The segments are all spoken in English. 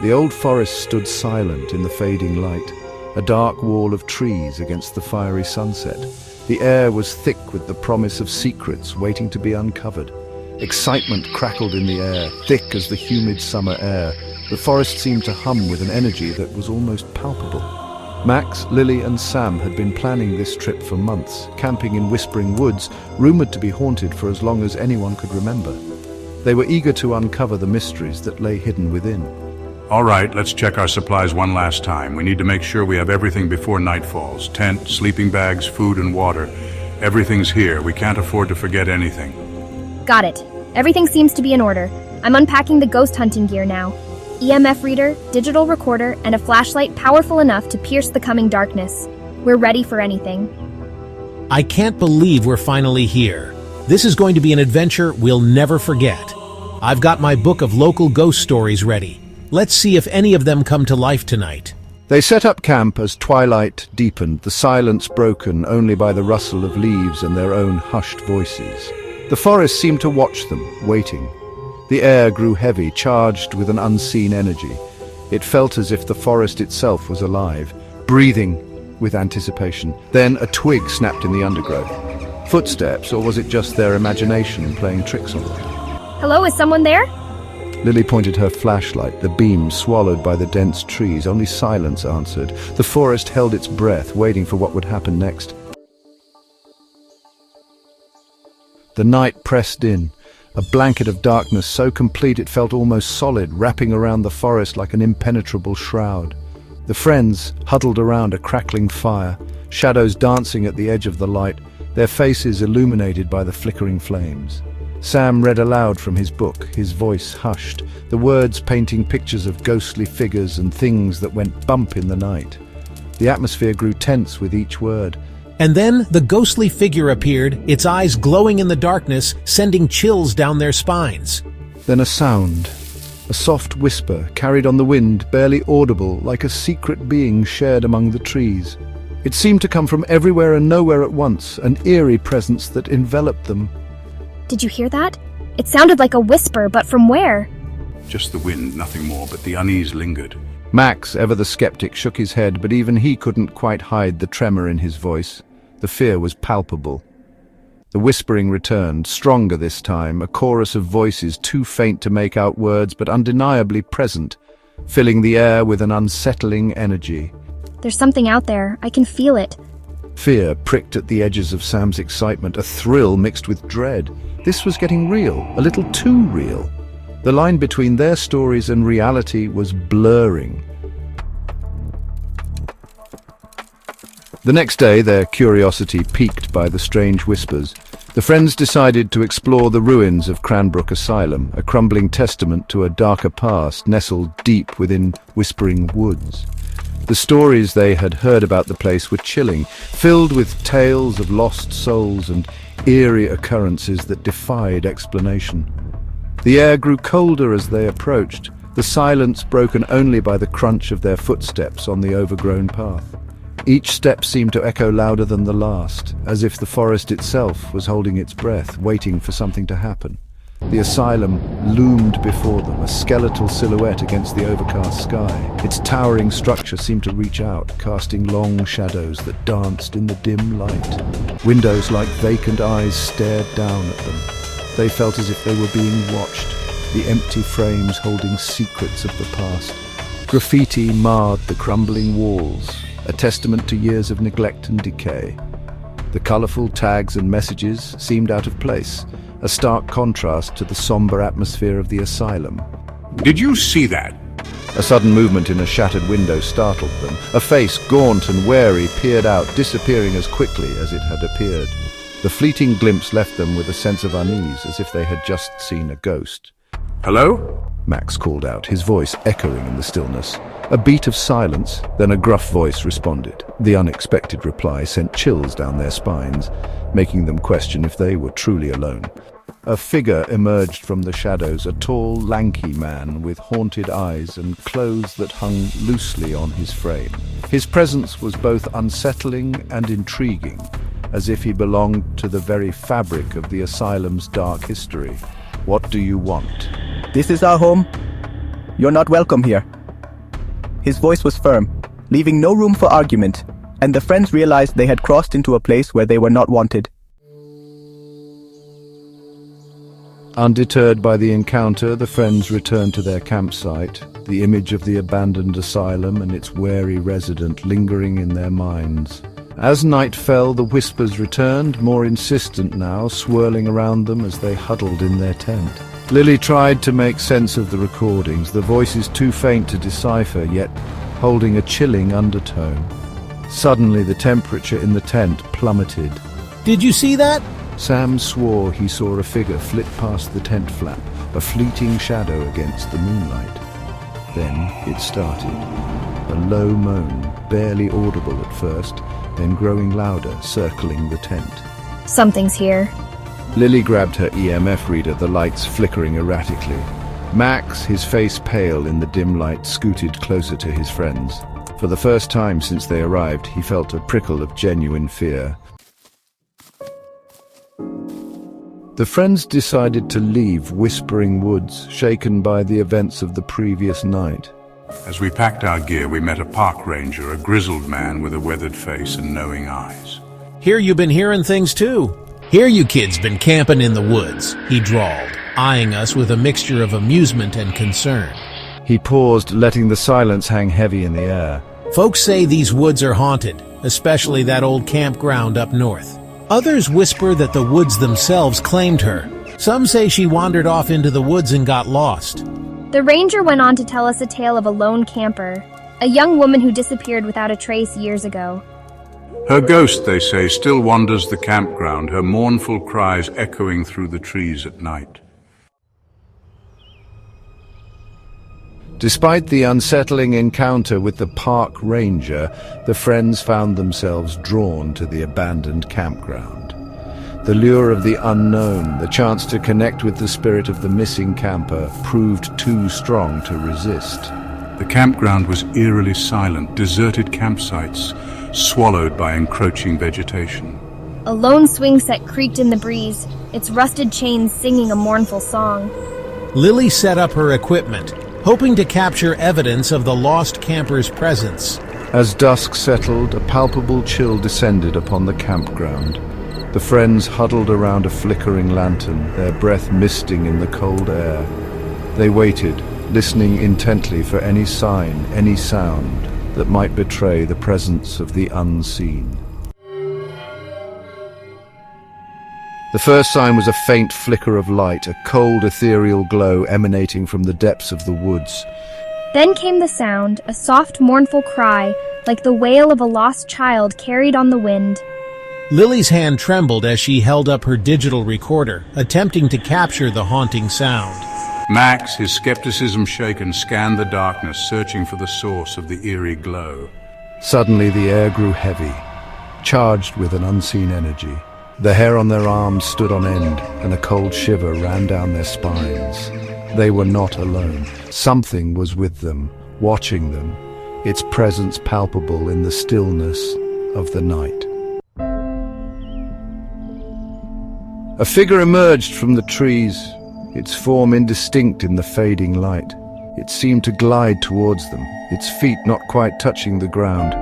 The old forest stood silent in the fading light, a dark wall of trees against the fiery sunset. The air was thick with the promise of secrets waiting to be uncovered. Excitement crackled in the air, thick as the humid summer air. The forest seemed to hum with an energy that was almost palpable. Max, Lily and Sam had been planning this trip for months, camping in Whispering Woods, rumored to be haunted for as long as anyone could remember. They were eager to uncover the mysteries that lay hidden within. All right, let's check our supplies one last time. We need to make sure we have everything before night falls. Tent, sleeping bags, food and water. Everything's here. We can't afford to forget anything. Got it. Everything seems to be in order. I'm unpacking the ghost hunting gear now. EMF reader, digital recorder, and a flashlight powerful enough to pierce the coming darkness. We're ready for anything. I can't believe we're finally here. This is going to be an adventure we'll never forget. I've got my book of local ghost stories ready. Let's see if any of them come to life tonight. They set up camp as twilight deepened, the silence broken only by the rustle of leaves and their own hushed voices. The forest seemed to watch them, waiting. The air grew heavy, charged with an unseen energy. It felt as if the forest itself was alive, breathing with anticipation. Then a twig snapped in the undergrowth. Footsteps, or was it just their imagination playing tricks on them? Hello, is someone there? Lily pointed her flashlight, the beam swallowed by the dense trees. Only silence answered. The forest held its breath, waiting for what would happen next. The night pressed in, a blanket of darkness so complete it felt almost solid, wrapping around the forest like an impenetrable shroud. The friends huddled around a crackling fire, shadows dancing at the edge of the light, their faces illuminated by the flickering flames. Sam read aloud from his book, his voice hushed, the words painting pictures of ghostly figures and things that went bump in the night. The atmosphere grew tense with each word. And then the ghostly figure appeared, its eyes glowing in the darkness, sending chills down their spines. Then a sound, a soft whisper carried on the wind, barely audible, like a secret being shared among the trees. It seemed to come from everywhere and nowhere at once, an eerie presence that enveloped them. Did you hear that? It sounded like a whisper, but from where? Just the wind, nothing more, but the unease lingered. Max, ever the skeptic, shook his head, but even he couldn't quite hide the tremor in his voice. The fear was palpable. The whispering returned, stronger this time, a chorus of voices too faint to make out words but undeniably present, filling the air with an unsettling energy. There's something out there. I can feel it. Fear pricked at the edges of Sam's excitement, a thrill mixed with dread. This was getting real, a little too real. The line between their stories and reality was blurring. The next day, their curiosity piqued by the strange whispers, the friends decided to explore the ruins of Cranbrook Asylum, a crumbling testament to a darker past nestled deep within Whispering Woods. The stories they had heard about the place were chilling, filled with tales of lost souls and eerie occurrences that defied explanation. The air grew colder as they approached, the silence broken only by the crunch of their footsteps on the overgrown path. Each step seemed to echo louder than the last, as if the forest itself was holding its breath, waiting for something to happen. The asylum loomed before them, a skeletal silhouette against the overcast sky. Its towering structure seemed to reach out, casting long shadows that danced in the dim light. Windows like vacant eyes stared down at them. They felt as if they were being watched, the empty frames holding secrets of the past. Graffiti marred the crumbling walls, a testament to years of neglect and decay. The colorful tags and messages seemed out of place, a stark contrast to the somber atmosphere of the asylum. Did you see that? A sudden movement in a shattered window startled them. A face, gaunt and wary, peered out, disappearing as quickly as it had appeared. The fleeting glimpse left them with a sense of unease, as if they had just seen a ghost. Hello? Max called out, his voice echoing in the stillness. A beat of silence, then a gruff voice responded. The unexpected reply sent chills down their spines, making them question if they were truly alone. A figure emerged from the shadows, a tall, lanky man with haunted eyes and clothes that hung loosely on his frame. His presence was both unsettling and intriguing, as if he belonged to the very fabric of the asylum's dark history. What do you want? This is our home. You're not welcome here. His voice was firm, leaving no room for argument, and the friends realized they had crossed into a place where they were not wanted. Undeterred by the encounter, the friends returned to their campsite, the image of the abandoned asylum and its wary resident lingering in their minds. As night fell, the whispers returned, more insistent now, swirling around them as they huddled in their tent. Lily tried to make sense of the recordings, the voices too faint to decipher, yet holding a chilling undertone. Suddenly, the temperature in the tent plummeted. Did you see that? Sam swore he saw a figure flit past the tent flap, a fleeting shadow against the moonlight. Then it started. A low moan, barely audible at first, then growing louder, circling the tent. Something's here. Lily grabbed her EMF reader, the lights flickering erratically. Max, his face pale in the dim light, scooted closer to his friends. For the first time since they arrived, he felt a prickle of genuine fear. The friends decided to leave Whispering Woods, shaken by the events of the previous night. As we packed our gear, we met a park ranger, a grizzled man with a weathered face and knowing eyes. Hear you been hearing things too. Hear you kids been camping in the woods, he drawled, eyeing us with a mixture of amusement and concern. He paused, letting the silence hang heavy in the air. Folks say these woods are haunted, especially that old campground up north. Others whisper that the woods themselves claimed her. Some say she wandered off into the woods and got lost. The ranger went on to tell us a tale of a lone camper, a young woman who disappeared without a trace years ago. Her ghost, they say, still wanders the campground, her mournful cries echoing through the trees at night. Despite the unsettling encounter with the park ranger, the friends found themselves drawn to the abandoned campground. The lure of the unknown, the chance to connect with the spirit of the missing camper, proved too strong to resist. The campground was eerily silent, deserted campsites, swallowed by encroaching vegetation. A lone swing set creaked in the breeze, its rusted chains singing a mournful song. Lily set up her equipment, hoping to capture evidence of the lost camper's presence. As dusk settled, a palpable chill descended upon the campground. The friends huddled around a flickering lantern, their breath misting in the cold air. They waited, listening intently for any sign, any sound that might betray the presence of the unseen. The first sign was a faint flicker of light, a cold, ethereal glow emanating from the depths of the woods. Then came the sound, a soft, mournful cry, like the wail of a lost child carried on the wind. Lily's hand trembled as she held up her digital recorder, attempting to capture the haunting sound. Max, his skepticism shaken, scanned the darkness, searching for the source of the eerie glow. Suddenly the air grew heavy, charged with an unseen energy. The hair on their arms stood on end, and a cold shiver ran down their spines. They were not alone. Something was with them, watching them, its presence palpable in the stillness of the night. A figure emerged from the trees, its form indistinct in the fading light. It seemed to glide towards them, its feet not quite touching the ground.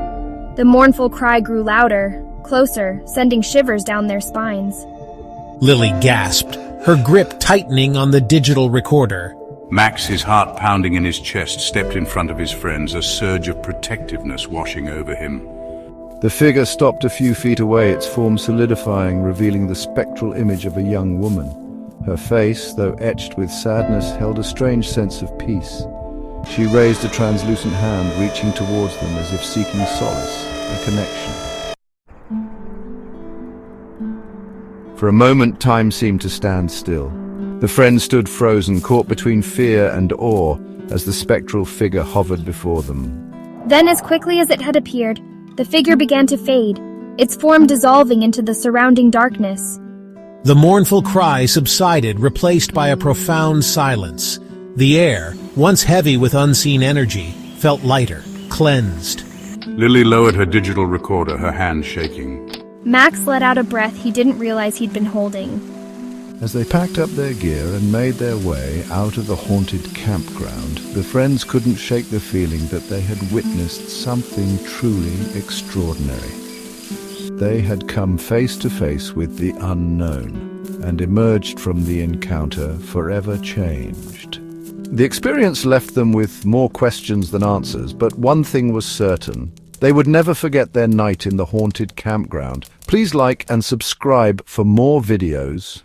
The mournful cry grew louder, closer, sending shivers down their spines. Lily gasped, her grip tightening on the digital recorder. Max, his heart pounding in his chest, stepped in front of his friends, a surge of protectiveness washing over him. The figure stopped a few feet away, its form solidifying, revealing the spectral image of a young woman. Her face, though etched with sadness, held a strange sense of peace. She raised a translucent hand, reaching towards them as if seeking solace, a connection. For a moment, time seemed to stand still. The friends stood frozen, caught between fear and awe, as the spectral figure hovered before them. Then, as quickly as it had appeared, the figure began to fade, its form dissolving into the surrounding darkness. The mournful cry subsided, replaced by a profound silence. The air, once heavy with unseen energy, felt lighter, cleansed. Lily lowered her digital recorder, her hand shaking. Max let out a breath he didn't realize he'd been holding. As they packed up their gear and made their way out of the haunted campground, the friends couldn't shake the feeling that they had witnessed something truly extraordinary. They had come face to face with the unknown and emerged from the encounter forever changed. The experience left them with more questions than answers, but one thing was certain. They would never forget their night in the haunted campground. Please like and subscribe for more videos.